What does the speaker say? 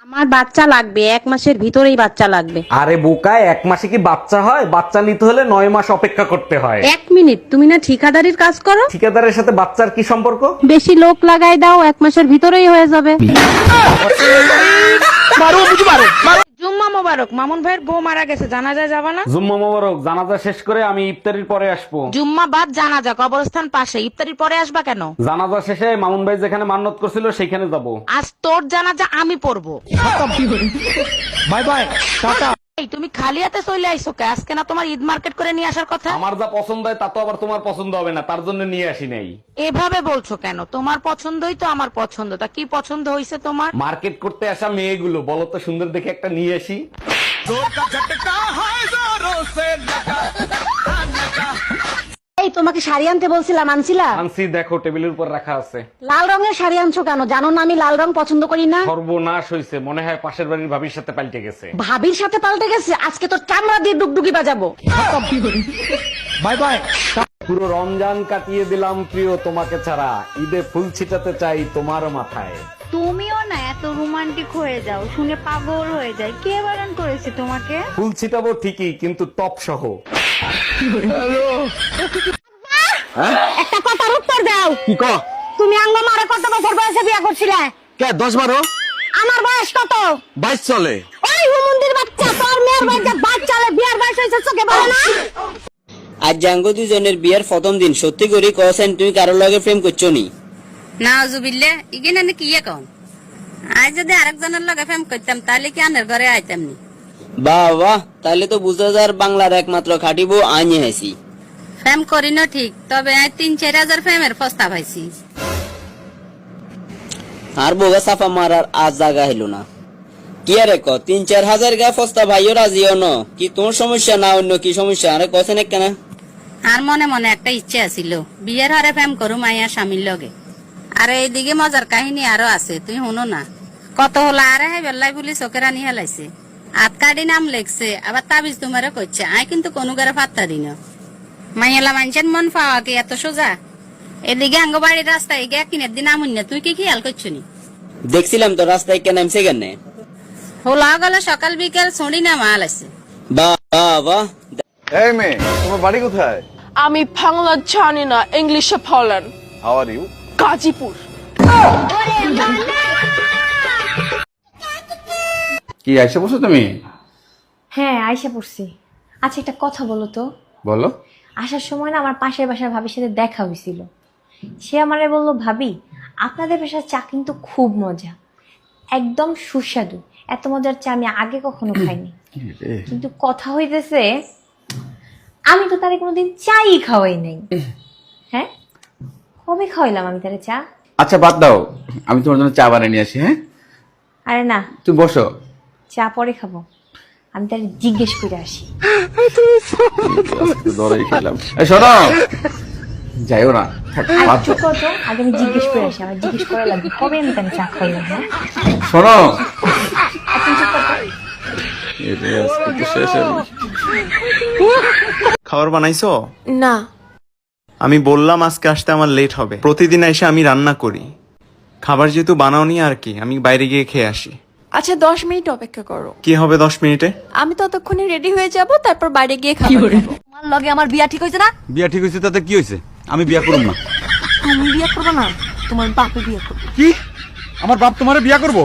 আমার বাচ্চা লাগবে, 1 মাসের ভিতরেই বাচ্চা লাগবে। আরে বোকায়, 1 মাসে কি বাচ্চা হয়? বাচ্চা নিতে হলে 9 মাস অপেক্ষা করতে হয়। 1 মিনিট, তুমি না ঠিকাদারির কাজ করো? ঠিকাদারের সাথে বাচ্চার কি সম্পর্ক? বেশি লোক লাগাই দাও, 1 মাসের ভিতরেই হয়ে যাবে। জুম্মা মোবারক, মামুন ভাইয়ের বউ মারা গেছে, জানাজা যাবা না? জুম্মা মোবারক, জানাজা শেষ করে আমি ইফতারির পরে আসবো। জুম্মা বাদ জানাজা, কবরস্থান পাশে, ইফতারির পরে আসবা কেন? জানাজা শেষে মামুন ভাই যেখানে মান্নত করছিল সেখানে যাব। আজ তোর জানাজা আমি পড়বো। Bye bye, tata. এই তুমি খালি হাতে চলে আইছো কে? আজকে না তোমার ঈদ মার্কেট করে নিয়ে আসার কথা? আমার যা পছন্দ হয় তা তো আবার তোমার পছন্দ হবে না, তার জন্য নিয়ে আসি নাই। এভাবে বলছো কেন? তোমার পছন্দই তো আমার পছন্দ, তা কি পছন্দ হয়েছে তোমার? মার্কেট করতে আসা মেয়েগুলো বলো তো, সুন্দর দেখে একটা নিয়ে আসি। এই তোমাকে শাড়ি আনতে বলছিলাম, আনছিলা? আনসি, দেখো টেবিলের উপর রাখা আছে। লাল রঙের শাড়ি আনছো কেন? জানো না আমি লাল রং পছন্দ করি না। সর্বনাশ হয়েছে, মনে হয় পাশের বাড়ির ভাবির সাথে পাল্টে গেছে। ভাবির সাথে পাল্টে গেছে? আজকে তোর চামড়া দিয়ে ডুগডুগি বাজাবো। Bye bye. পুরো রমজান কাটিয়ে দিলাম প্রিয় তোমাকে ছাড়া, ঈদে ফুল ছিটাতে চাই তোমার মাথায়। তুমিও না এত রোমান্টিক হয়ে যাও, শুনে পাগল হয়ে যায়। কে বারণ করেছে তোমাকে? ফুল ছিটাবো ঠিকই, কিন্তু টপ সহ। একটা কথার উত্তর দাও। কি ক? তুমি আঙ্গ মারে কত বছর বয়সে বিয়ে করছিলে? কে 10-12? আমার বয়স কত? 22 চলে। ওই হুমুন্দির বাচ্চা, তোর মেয়ের বয়সে বাচ্চালে বিয়ার বয়স হয়েছে, চোখে বলে না? আজ জাঙ্গো দুজনের বিয়ের প্রথম দিন, সত্যি করে কছেন তুমি কারোর লগে প্রেম করছো নি? নাউজুবিল্লাহ, ইগিনে কি এখন? আজ যদি আরেকজনের লগে প্রেম করতাম তাহলে কি আনের ঘরে আইতাম নি? বাহ বাহ, তাহলে তো বুঝা যার বাংলার একমাত্র খাটিব আইনি হাসি। প্রেম করি না ঠিক, তবে 3-4 হাজার প্রেমের প্রস্তাব পাইছি। আর বোগা সাফা মারার আজ জায়গা হইল না। কি আরে ক 3-4 হাজার গা ফস্তা ভাইও রাজিও ন? কি তোমার সমস্যা না অন্য কি সমস্যা? আরে কছেন কেনা? আর মনে মনে একটা ইচ্ছে আছিল, বিয়ের হরে প্রেম করু মাইয়া স্বামীর লগে। আর এইদিকে মজার কাহিনী আরো আছে, তুই শুনো না। কত হলো আরে হাই বেল্লাই বলি চোখে রানি হেলাইছে, হাত কাটি নাম লেখছে, আবার তাবিজ তোমারও করছে। আয় কিন্তু কোনো গারে পাত্তা দিন। মাইয়ালা মানুষের মন পাওয়া কি এত সোজা? এদিকে আঙ্গ বাড়ির রাস্তায় গিয়ে কিনের দিন আমুন না, তুই কি খেয়াল করছো নি? দেখছিলাম তো রাস্তায় কেন নামছে কেন? হোলা গেল সকাল বিকেল ছড়ি না মাল আছে। বাহ বাহ বাহ। এই মেয়ে, তোমার বাড়ি কোথায়? আমি বাংলা জানি না, ইংলিশে বলেন। How are you? গাজীপুর। কি আইসা বসো তুমি? হ্যাঁ, আয়সা পড়ছি। আচ্ছা, একটা কথা বলো তো। বলো। আসার সময় না আমার পাশের বাসার ভাবির সাথে দেখা হয়েছিল। সে আমারে বলল, ভাবি আপনাদের বাসার চা কিন্তু খুব মজা, একদম সুস্বাদু, এত মজার চা আমি আগে কখনো খাইনি। কিন্তু কথা হইতেছে আমি তো তারে কোনোদিন চাই খাওয়াই নাই। হ্যাঁ, কবে খাওয়াইলাম আমি তারে চা? আচ্ছা বাদ দাও, আমি তোমার জন্য চা বানিয়ে নিয়ে আসি। হ্যাঁ, আরে না, তুমি বসো। চা পরে খাবো, আমি তারে জিজ্ঞেস করে আসি। ধরেই খেলাম। এই শোনো, যাইও না, থাক, বাদ দাও। চুপ করো তো, আগে আমি জিজ্ঞেস করে আসি। আমার জিজ্ঞেস করা লাগবে কবে আমি তারে চা খাইলাম। হ্যাঁ, শোনো, এখন চুপ করো তো। আজকে তো শেষ আমি। খাবার বানাইছো? না। আমি বললাম আজকে আসতে আমার লেট হবে। প্রতিদিন এসে আমি রান্না করি। খাবার যেহেতু বানাওনি আর কি, আমি বাইরে গিয়ে খেয়ে আসি। আচ্ছা 10 মিনিট অপেক্ষা করো। কি হবে 10 মিনিটে? আমি ততক্ষণে রেডি হয়ে যাব, তারপর বাইরে গিয়ে খাবো। তোমার লগে আমার বিয়া ঠিক হয়েছে না? বিয়া ঠিক হয়েছে তাতে কি হয়েছে? আমি বিয়া করব না। তুমি বিয়া করবে না, তোমার বাপে বিয়া করবে। কি? আমার বাপ তোমারে বিয়া করবো?